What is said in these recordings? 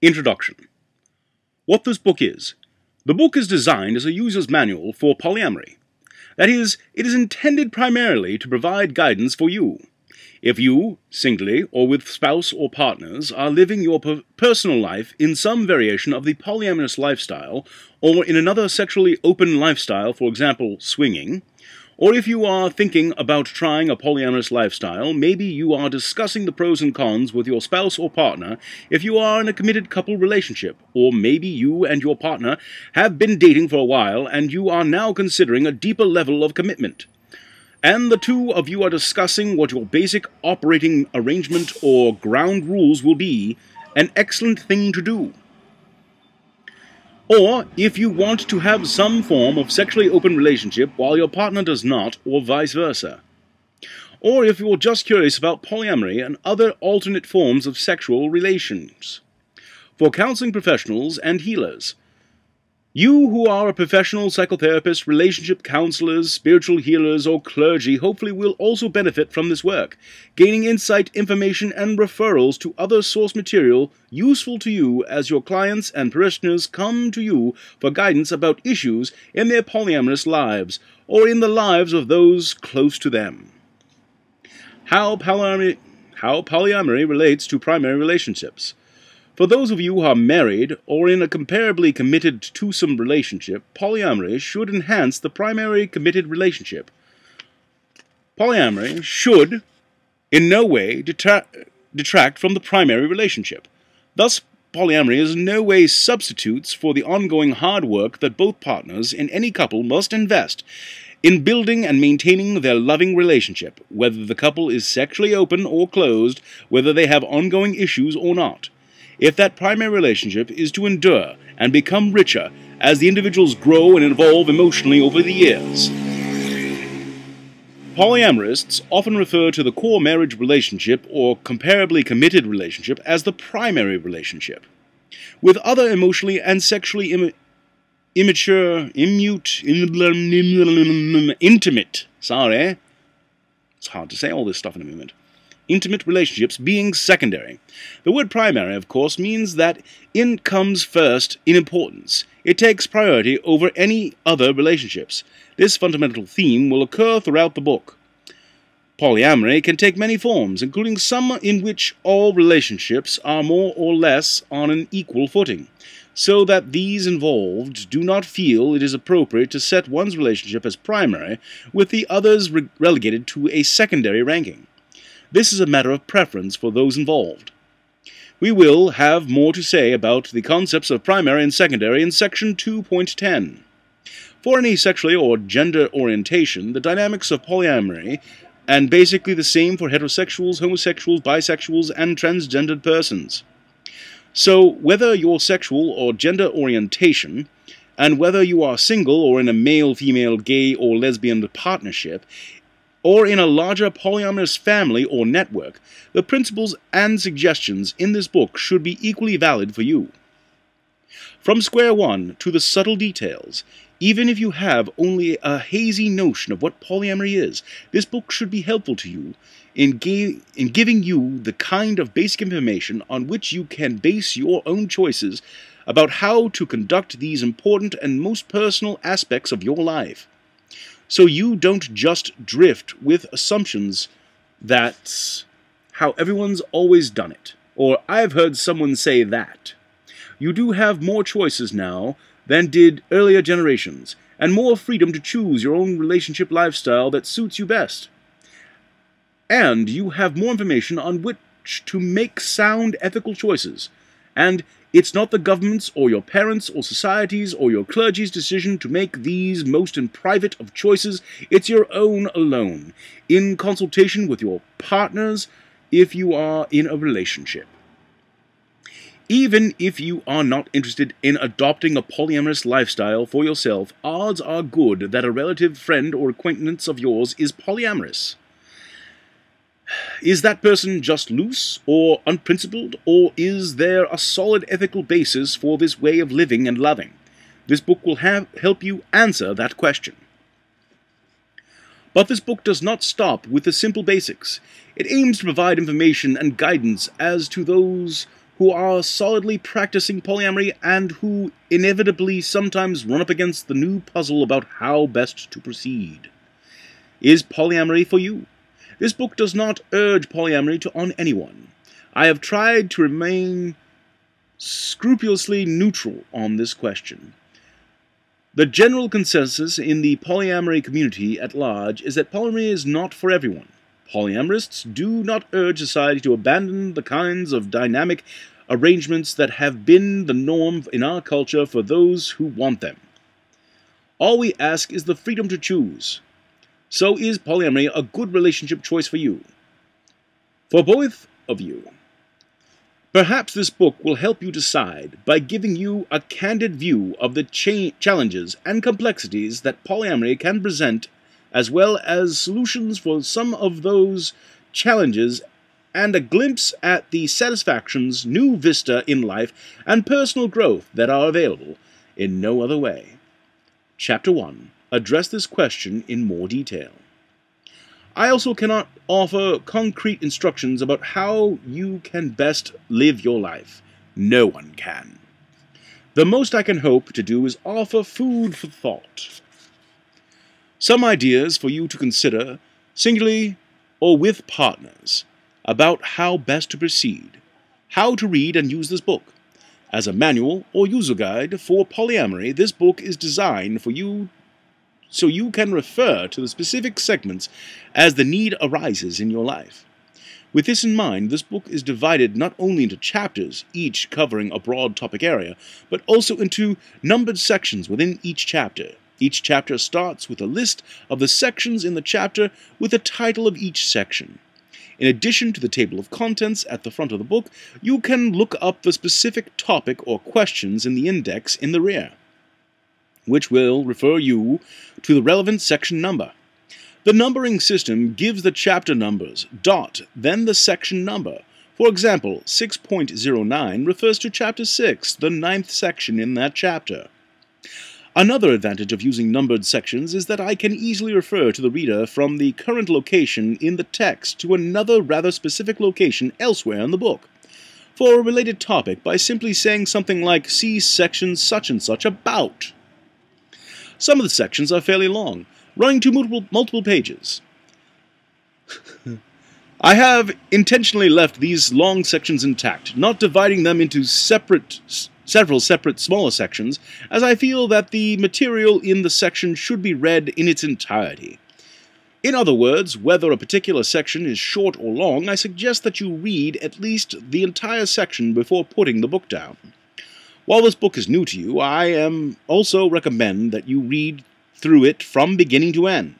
Introduction. What this book is. The book is designed as a user's manual for polyamory. That is, it is intended primarily to provide guidance for you. If you, singly or with spouse or partners, are living your personal life in some variation of the polyamorous lifestyle, or in another sexually open lifestyle, for example, swinging, or if you are thinking about trying a polyamorous lifestyle, maybe you are discussing the pros and cons with your spouse or partner if you are in a committed couple relationship, or maybe you and your partner have been dating for a while and you are now considering a deeper level of commitment. And the two of you are discussing what your basic operating arrangement or ground rules will be, an excellent thing to do. Or if you want to have some form of sexually open relationship while your partner does not, or vice versa. Or if you're just curious about polyamory and other alternate forms of sexual relations. For counseling professionals and healers. You who are a professional psychotherapist, relationship counselors, spiritual healers, or clergy hopefully will also benefit from this work, gaining insight, information, and referrals to other source material useful to you as your clients and parishioners come to you for guidance about issues in their polyamorous lives, or in the lives of those close to them. How polyamory relates to primary relationships. For those of you who are married or in a comparably committed twosome relationship, polyamory should enhance the primary committed relationship. Polyamory should in no way detract from the primary relationship. Thus, polyamory is in no way substitutes for the ongoing hard work that both partners in any couple must invest in building and maintaining their loving relationship, whether the couple is sexually open or closed, whether they have ongoing issues or not. If that primary relationship is to endure and become richer as the individuals grow and evolve emotionally over the years. Polyamorists often refer to the core marriage relationship or comparably committed relationship as the primary relationship. With other emotionally and sexually intimate, it's hard to say all this stuff in a moment. Intimate relationships being secondary. The word primary, of course, means that it comes first in importance. It takes priority over any other relationships. This fundamental theme will occur throughout the book. Polyamory can take many forms, including some in which all relationships are more or less on an equal footing, so that these involved do not feel it is appropriate to set one's relationship as primary, with the others relegated to a secondary ranking. This is a matter of preference for those involved. We will have more to say about the concepts of primary and secondary in section 2.10. For any sexually or gender orientation, the dynamics of polyamory and basically the same for heterosexuals, homosexuals, bisexuals, and transgendered persons. So, whether your sexual or gender orientation, and whether you are single or in a male-female, gay, or lesbian partnership, or in a larger polyamorous family or network, the principles and suggestions in this book should be equally valid for you. From square one to the subtle details, even if you have only a hazy notion of what polyamory is, this book should be helpful to you in giving you the kind of basic information on which you can base your own choices about how to conduct these important and most personal aspects of your life. So you don't just drift with assumptions that's how everyone's always done it, or I've heard someone say that. You do have more choices now than did earlier generations, and more freedom to choose your own relationship lifestyle that suits you best. And you have more information on which to make sound ethical choices, and it's not the government's or your parents' or society's or your clergy's decision to make these most in private of choices. It's your own alone, in consultation with your partners if you are in a relationship. Even if you are not interested in adopting a polyamorous lifestyle for yourself, odds are good that a relative, friend, or acquaintance of yours is polyamorous. Is that person just loose or unprincipled, or is there a solid ethical basis for this way of living and loving? This book will help you answer that question. But this book does not stop with the simple basics. It aims to provide information and guidance as to those who are solidly practicing polyamory and who inevitably sometimes run up against the new puzzle about how best to proceed. Is polyamory for you? This book does not urge polyamory on anyone. I have tried to remain scrupulously neutral on this question. The general consensus in the polyamory community at large is that polyamory is not for everyone. Polyamorists do not urge society to abandon the kinds of dynamic arrangements that have been the norm in our culture for those who want them. All we ask is the freedom to choose. So is polyamory a good relationship choice for you? For both of you. Perhaps this book will help you decide by giving you a candid view of the challenges and complexities that polyamory can present, as well as solutions for some of those challenges, and a glimpse at the satisfactions, new vista in life, and personal growth that are available in no other way. Chapter 1. Address this question in more detail. I also cannot offer concrete instructions about how you can best live your life. No one can. The most I can hope to do is offer food for thought. Some ideas for you to consider, singularly or with partners, about how best to proceed, how to read and use this book. As a manual or user guide for polyamory, this book is designed for you so you can refer to the specific segments as the need arises in your life. With this in mind, this book is divided not only into chapters, each covering a broad topic area, but also into numbered sections within each chapter. Each chapter starts with a list of the sections in the chapter with the title of each section. In addition to the table of contents at the front of the book, you can look up the specific topic or questions in the index in the rear, which will refer you to the relevant section number. The numbering system gives the chapter numbers, then the section number. For example, 6.09 refers to Chapter 6, the 9th section in that chapter. Another advantage of using numbered sections is that I can easily refer to the reader from the current location in the text to another rather specific location elsewhere in the book, for a related topic by simply saying something like, see section such and such about. Some of the sections are fairly long, running to multiple pages. I have intentionally left these long sections intact, not dividing them into several separate smaller sections, as I feel that the material in the section should be read in its entirety. In other words, whether a particular section is short or long, I suggest that you read at least the entire section before putting the book down. While this book is new to you, I also recommend that you read through it from beginning to end,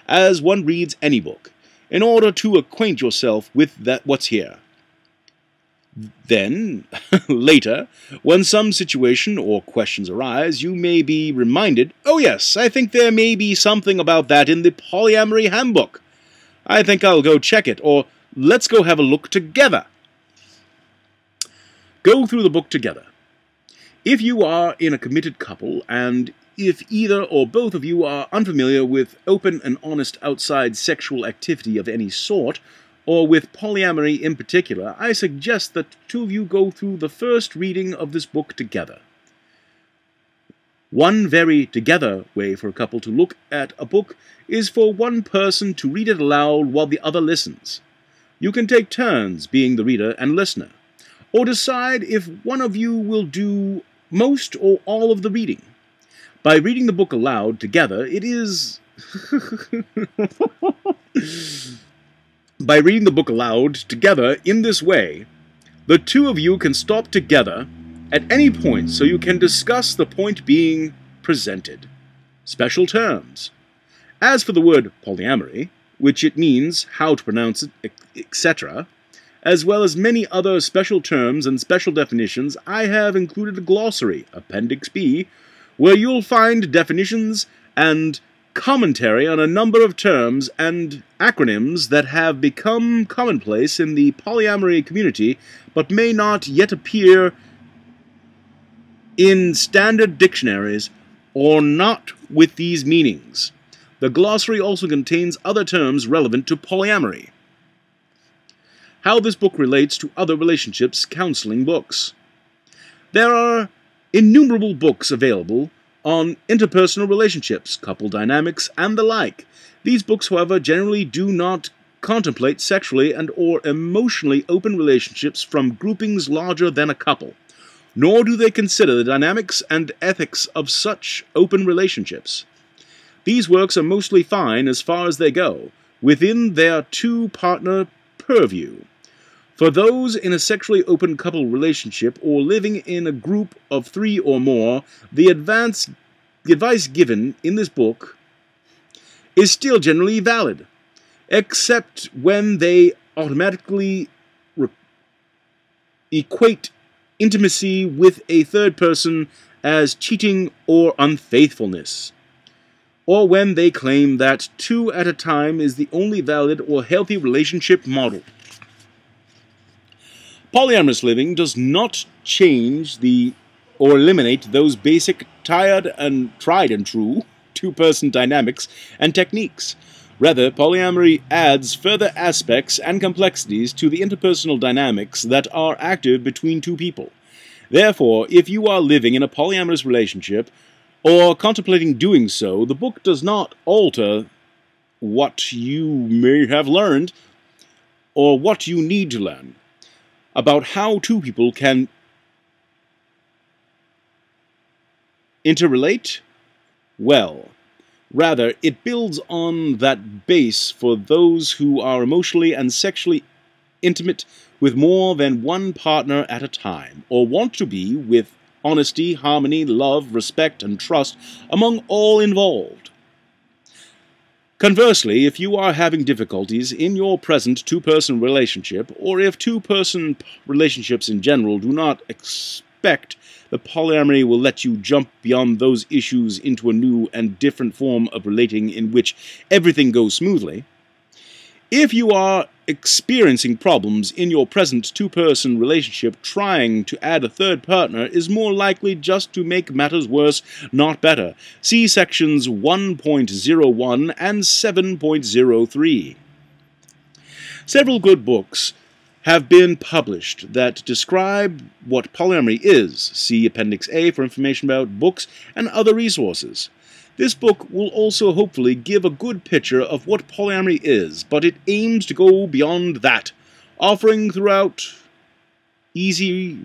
as one reads any book, in order to acquaint yourself with what's here. Then, later, when some situation or questions arise, you may be reminded, oh yes, I think there may be something about that in the Polyamory Handbook. I think I'll go check it, or let's go have a look together. Go through the book together. If you are in a committed couple, and if either or both of you are unfamiliar with open and honest outside sexual activity of any sort, or with polyamory in particular, I suggest that the two of you go through the first reading of this book together. One very together way for a couple to look at a book is for one person to read it aloud while the other listens. You can take turns being the reader and listener, or decide if one of you will do most or all of the reading. By reading the book aloud together, By reading the book aloud together in this way, the two of you can stop together at any point so you can discuss the point being presented. Special terms. As for the word polyamory, which it means, how to pronounce it, etc., as well as many other special terms and special definitions, I have included a glossary, Appendix B, where you'll find definitions and commentary on a number of terms and acronyms that have become commonplace in the polyamory community but may not yet appear in standard dictionaries or not with these meanings. The glossary also contains other terms relevant to polyamory. how this book relates to other relationships counseling books. There are innumerable books available on interpersonal relationships, couple dynamics, and the like. These books, however, generally do not contemplate sexually and or emotionally open relationships from groupings larger than a couple, nor do they consider the dynamics and ethics of such open relationships. These works are mostly fine as far as they go, within their two-partner purview. For those in a sexually open couple relationship or living in a group of 3 or more, the advice given in this book is still generally valid, except when they automatically equate intimacy with a third person as cheating or unfaithfulness, or when they claim that 2 at a time is the only valid or healthy relationship model. Polyamorous living does not change or eliminate those basic tried and true two-person dynamics and techniques. Rather, polyamory adds further aspects and complexities to the interpersonal dynamics that are active between two people. Therefore, if you are living in a polyamorous relationship or contemplating doing so, the book does not alter what you may have learned or what you need to learn about how two people can interrelate well. Rather, it builds on that base for those who are emotionally and sexually intimate with more than one partner at a time, or want to be, with honesty, harmony, love, respect, and trust among all involved. Conversely, if you are having difficulties in your present two-person relationship, or if two-person relationships in general do not expect the polyamory will let you jump beyond those issues into a new and different form of relating in which everything goes smoothly, if you are experiencing problems in your present two-person relationship, trying to add a third partner is more likely just to make matters worse, not better. See sections 1.01 and 7.03. Several good books have been published that describe what polyamory is. See Appendix A for information about books and other resources. This book will also hopefully give a good picture of what polyamory is, but it aims to go beyond that, offering throughout easy